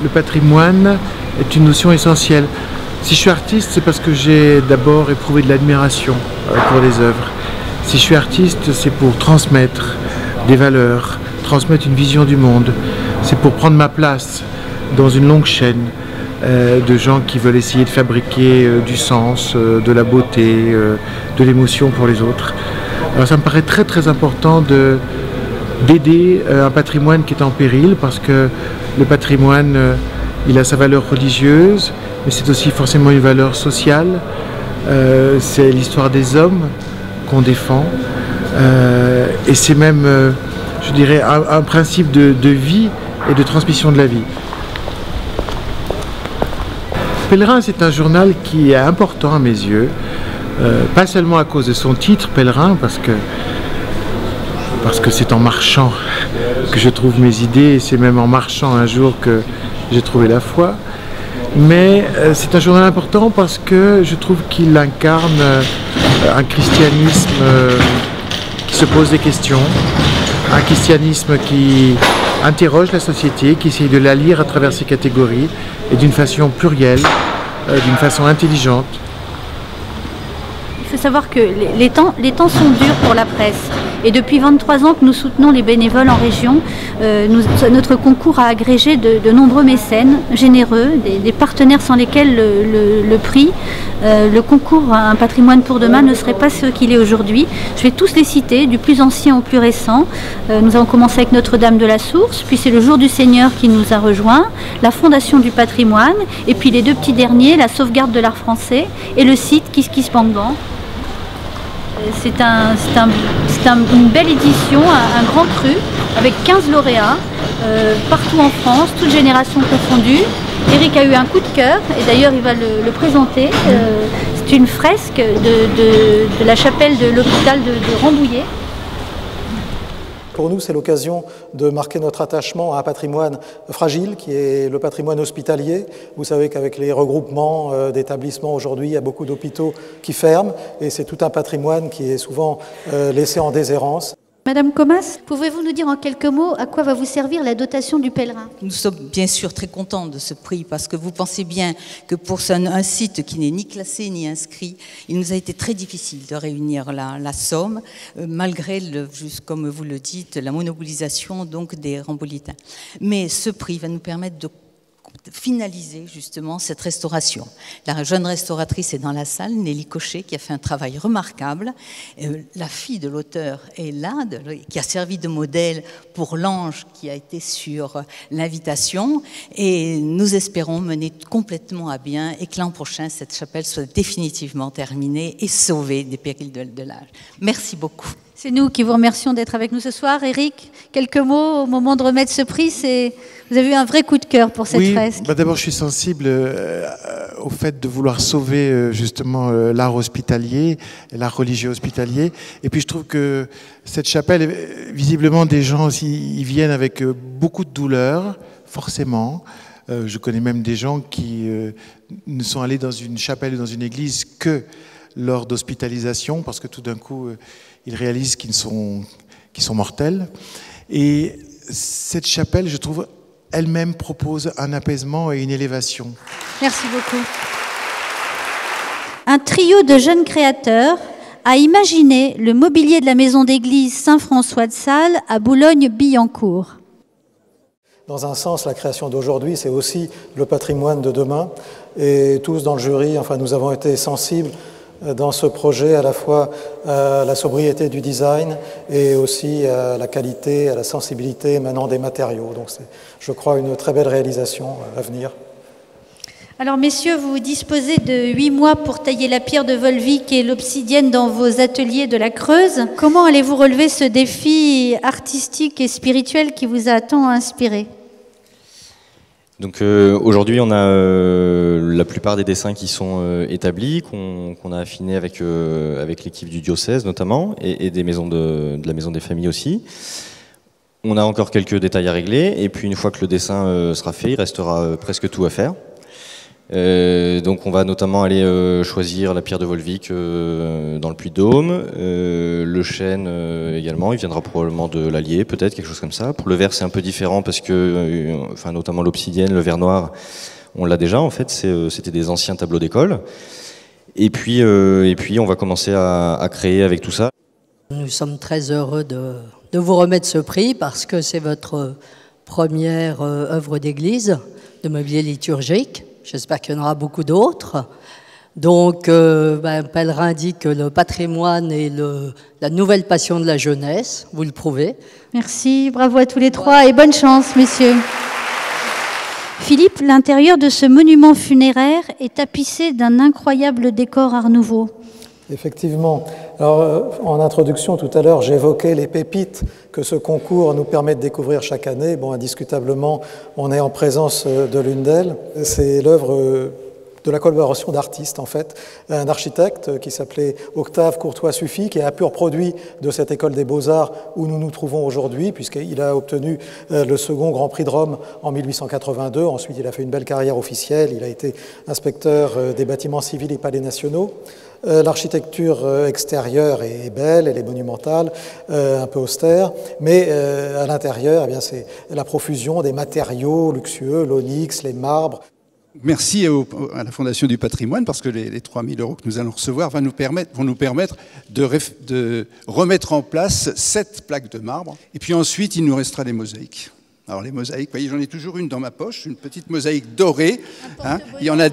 le patrimoine est une notion essentielle. Si je suis artiste, c'est parce que j'ai d'abord éprouvé de l'admiration pour les œuvres. Si je suis artiste, c'est pour transmettre des valeurs, transmettre une vision du monde. C'est pour prendre ma place dans une longue chaîne de gens qui veulent essayer de fabriquer du sens, de la beauté, de l'émotion pour les autres. Alors ça me paraît très très important d'aider un patrimoine qui est en péril, parce que le patrimoine, il a sa valeur religieuse, mais c'est aussi forcément une valeur sociale. C'est l'histoire des hommes qu'on défend, et c'est même, je dirais, un principe de vie et de transmission de la vie. Pèlerin, c'est un journal qui est important à mes yeux, pas seulement à cause de son titre, Pèlerin, parce que c'est en marchant que je trouve mes idées, et c'est même en marchant un jour que j'ai trouvé la foi. Mais c'est un journal important parce que je trouve qu'il incarne un christianisme qui se pose des questions, un christianisme qui interroge la société, qui essaye de la lire à travers ses catégories et d'une façon plurielle, d'une façon intelligente. Il faut savoir que les temps sont durs pour la presse. Et depuis 23 ans que nous soutenons les bénévoles en région, notre concours a agrégé de nombreux mécènes généreux, des partenaires sans lesquels le prix, le concours Un patrimoine pour demain ne serait pas ce qu'il est aujourd'hui. Je vais tous les citer, du plus ancien au plus récent. Nous avons commencé avec Notre-Dame de la Source, puis c'est le Jour du Seigneur qui nous a rejoints, la Fondation du patrimoine, et puis les deux petits derniers, la sauvegarde de l'art français et le site KissKissBankBank. C'est une belle édition, un grand cru, avec 15 lauréats, partout en France, toutes générations confondues. Eric a eu un coup de cœur, et d'ailleurs il va le présenter. C'est une fresque de la chapelle de l'hôpital de Rambouillet. Pour nous, c'est l'occasion de marquer notre attachement à un patrimoine fragile, qui est le patrimoine hospitalier. Vous savez qu'avec les regroupements d'établissements aujourd'hui, il y a beaucoup d'hôpitaux qui ferment, et c'est tout un patrimoine qui est souvent laissé en déshérence. Madame Comas, pouvez-vous nous dire en quelques mots à quoi va vous servir la dotation du pèlerin? Nous sommes bien sûr très contents de ce prix, parce que vous pensez bien que pour un site qui n'est ni classé ni inscrit, il nous a été très difficile de réunir la somme, malgré, comme vous le dites, la monopolisation donc des Rambolitains. Mais ce prix va nous permettre de finaliser justement cette restauration. La jeune restauratrice est dans la salle, Nelly Cochet, qui a fait un travail remarquable. La fille de l'auteur est là, qui a servi de modèle pour l'ange qui a été sur l'invitation, et nous espérons mener complètement à bien et que l'an prochain cette chapelle soit définitivement terminée et sauvée des périls de l'âge. Merci beaucoup. C'est nous qui vous remercions d'être avec nous ce soir. Eric, quelques mots au moment de remettre ce prix. Vous avez eu un vrai coup de cœur pour cette fresque. Bah d'abord, je suis sensible au fait de vouloir sauver justement l'art hospitalier, l'art religieux hospitalier. Et puis je trouve que cette chapelle, visiblement, des gens aussi, ils viennent avec beaucoup de douleur, forcément. Je connais même des gens qui ne sont allés dans une chapelle ou dans une église que lors d'hospitalisation, parce que tout d'un coup, ils réalisent qu'ils sont mortels. Et cette chapelle, je trouve, elle-même propose un apaisement et une élévation. Merci beaucoup. Un trio de jeunes créateurs a imaginé le mobilier de la maison d'église Saint-François de Sales à Boulogne-Billancourt. Dans un sens, la création d'aujourd'hui, c'est aussi le patrimoine de demain. Et tous dans le jury, enfin, nous avons été sensibles dans ce projet à la fois à la sobriété du design et aussi à la qualité, à la sensibilité émanant des matériaux. Donc c'est, je crois, une très belle réalisation à venir. Alors messieurs, vous disposez de 8 mois pour tailler la pierre de Volvic et l'obsidienne dans vos ateliers de la Creuse. Comment allez-vous relever ce défi artistique et spirituel qui vous a tant inspiré ? Donc aujourd'hui, on a la plupart des dessins qui sont établis, qu'on a affinés avec l'équipe du diocèse notamment, et des maisons de la Maison des Familles aussi. On a encore quelques détails à régler, et puis une fois que le dessin sera fait, il restera presque tout à faire. Donc on va notamment aller choisir la pierre de Volvic dans le Puy-de-Dôme, le chêne également, il viendra probablement de l'Allier, peut-être, quelque chose comme ça. Pour le verre c'est un peu différent parce que, enfin, notamment l'obsidienne, le verre noir, on l'a déjà en fait, c'était des anciens tableaux d'école. Et puis on va commencer à créer avec tout ça. Nous sommes très heureux de vous remettre ce prix parce que c'est votre première œuvre d'église, de mobilier liturgique. J'espère qu'il y en aura beaucoup d'autres. Donc, Pèlerin dit que le patrimoine est la nouvelle passion de la jeunesse. Vous le prouvez. Merci, bravo à tous les trois et bonne chance, messieurs. Philippe, l'intérieur de ce monument funéraire est tapissé d'un incroyable décor Art Nouveau. Effectivement. Alors, en introduction, tout à l'heure, j'évoquais les pépites que ce concours nous permet de découvrir chaque année. Bon, indiscutablement, on est en présence de l'une d'elles. C'est l'œuvre de la collaboration d'artistes, en fait. Un architecte qui s'appelait Octave Courtois-Suffy, qui est un pur produit de cette école des Beaux-Arts où nous nous trouvons aujourd'hui, puisqu'il a obtenu le second Grand Prix de Rome en 1882. Ensuite, il a fait une belle carrière officielle. Il a été inspecteur des bâtiments civils et palais nationaux. L'architecture extérieure est belle, elle est monumentale, un peu austère, mais à l'intérieur, eh bien, c'est la profusion des matériaux luxueux, l'onyx, les marbres. Merci à la Fondation du patrimoine parce que les 3 000 € que nous allons recevoir vont nous permettre de remettre en place 7 plaques de marbre. Et puis ensuite, il nous restera les mosaïques. Alors les mosaïques, vous voyez, j'en ai toujours une dans ma poche, une petite mosaïque dorée. Hein. Il y en a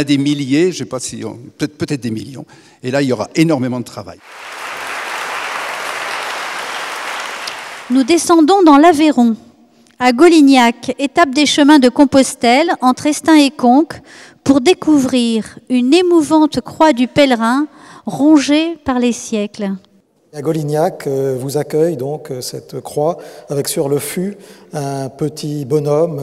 des milliers, je sais pas si peut-être des millions. Et là, il y aura énormément de travail. Nous descendons dans l'Aveyron, à Golignac, étape des chemins de Compostelle, entre Estaing et Conques, pour découvrir une émouvante croix du pèlerin rongée par les siècles. À Golignac vous accueille donc cette croix avec sur le fût un petit bonhomme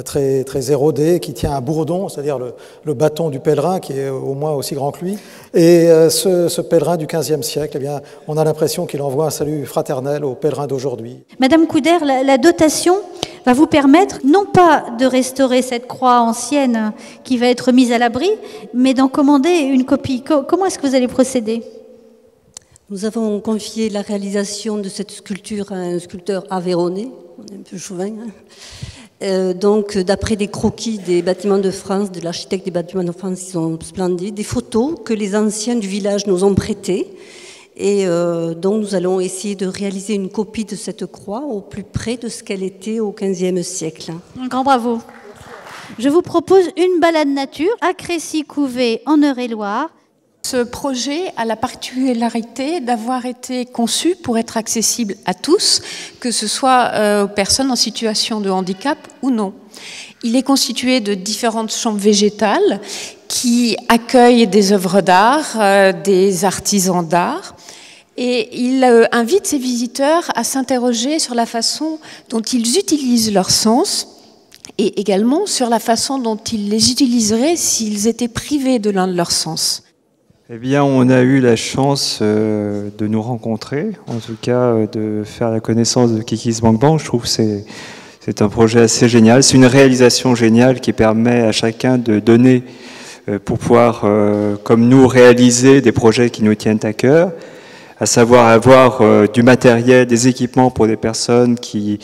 très, très érodé qui tient un bourdon, c'est-à-dire le bâton du pèlerin qui est au moins aussi grand que lui. Et ce pèlerin du XVe siècle, eh bien, on a l'impression qu'il envoie un salut fraternel aux pèlerins d'aujourd'hui. Madame Couder, la dotation va vous permettre non pas de restaurer cette croix ancienne qui va être mise à l'abri, mais d'en commander une copie. Comment est-ce que vous allez procéder ? Nous avons confié la réalisation de cette sculpture à un sculpteur aveyronnais, on est un peu chauvin, hein. Donc d'après des croquis des bâtiments de France, de l'architecte des bâtiments de France, ils sont splendides, des photos que les anciens du village nous ont prêtées. Et donc nous allons essayer de réaliser une copie de cette croix au plus près de ce qu'elle était au XVe siècle. Un grand bravo. Je vous propose une balade nature à Crécy-Couvée en Eure-et-Loire. Ce projet a la particularité d'avoir été conçu pour être accessible à tous, que ce soit aux personnes en situation de handicap ou non. Il est constitué de différentes chambres végétales qui accueillent des œuvres d'art, des artisans d'art. Et il invite ses visiteurs à s'interroger sur la façon dont ils utilisent leurs sens et également sur la façon dont ils les utiliseraient s'ils étaient privés de l'un de leurs sens. Eh bien, on a eu la chance de nous rencontrer, en tout cas de faire la connaissance de KikiSbankBank. Je trouve que c'est un projet assez génial. C'est une réalisation géniale qui permet à chacun de donner pour pouvoir, comme nous, réaliser des projets qui nous tiennent à cœur, à savoir avoir du matériel, des équipements pour des personnes qui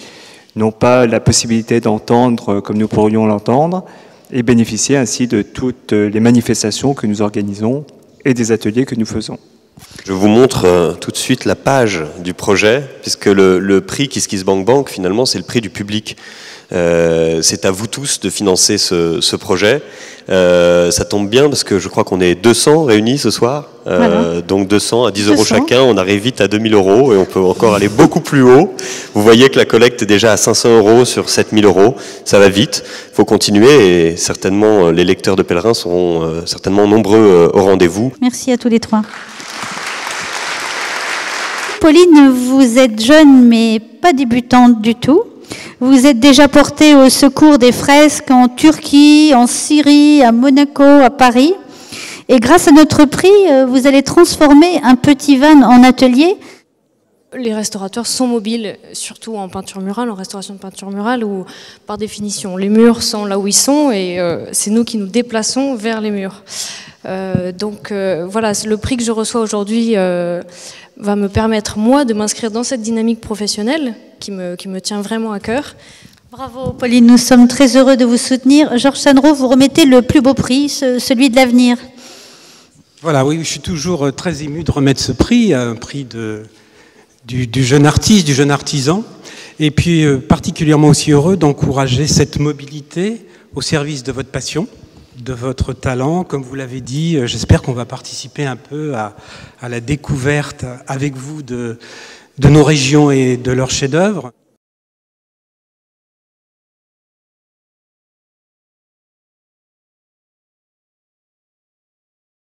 n'ont pas la possibilité d'entendre comme nous pourrions l'entendre, et bénéficier ainsi de toutes les manifestations que nous organisons et des ateliers que nous faisons. Je vous montre tout de suite la page du projet, puisque le prix KikiSbankBank, finalement, c'est le prix du public. C'est à vous tous de financer ce projet. Ça tombe bien parce que je crois qu'on est 200 réunis ce soir. Voilà. Donc 200 à 10 € chacun, on arrive vite à 2000 € et on peut encore aller beaucoup plus haut. Vous voyez que la collecte est déjà à 500 € sur 7000 €. Ça va vite, il faut continuer et certainement les lecteurs de pèlerins seront certainement nombreux au rendez-vous. Merci à tous les trois. Pauline, vous êtes jeune mais pas débutante du tout. Vous êtes déjà portée au secours des fresques en Turquie, en Syrie, à Monaco, à Paris. Et grâce à notre prix, vous allez transformer un petit van en atelier. les restaurateurs sont mobiles, surtout en peinture murale, en restauration de peinture murale, où par définition les murs sont là où ils sont et c'est nous qui nous déplaçons vers les murs. Donc voilà, le prix que je reçois aujourd'hui va me permettre moi de m'inscrire dans cette dynamique professionnelle qui me tient vraiment à cœur. Bravo Pauline, nous sommes très heureux de vous soutenir. Georges Sannereau, vous remettez le plus beau prix, celui de l'avenir. Voilà, oui, je suis toujours très ému de remettre ce prix, un prix du jeune artiste, du jeune artisan, et puis particulièrement aussi heureux d'encourager cette mobilité au service de votre passion, de votre talent. Comme vous l'avez dit, j'espère qu'on va participer un peu à la découverte avec vous de nos régions et de leurs chefs-d'œuvre.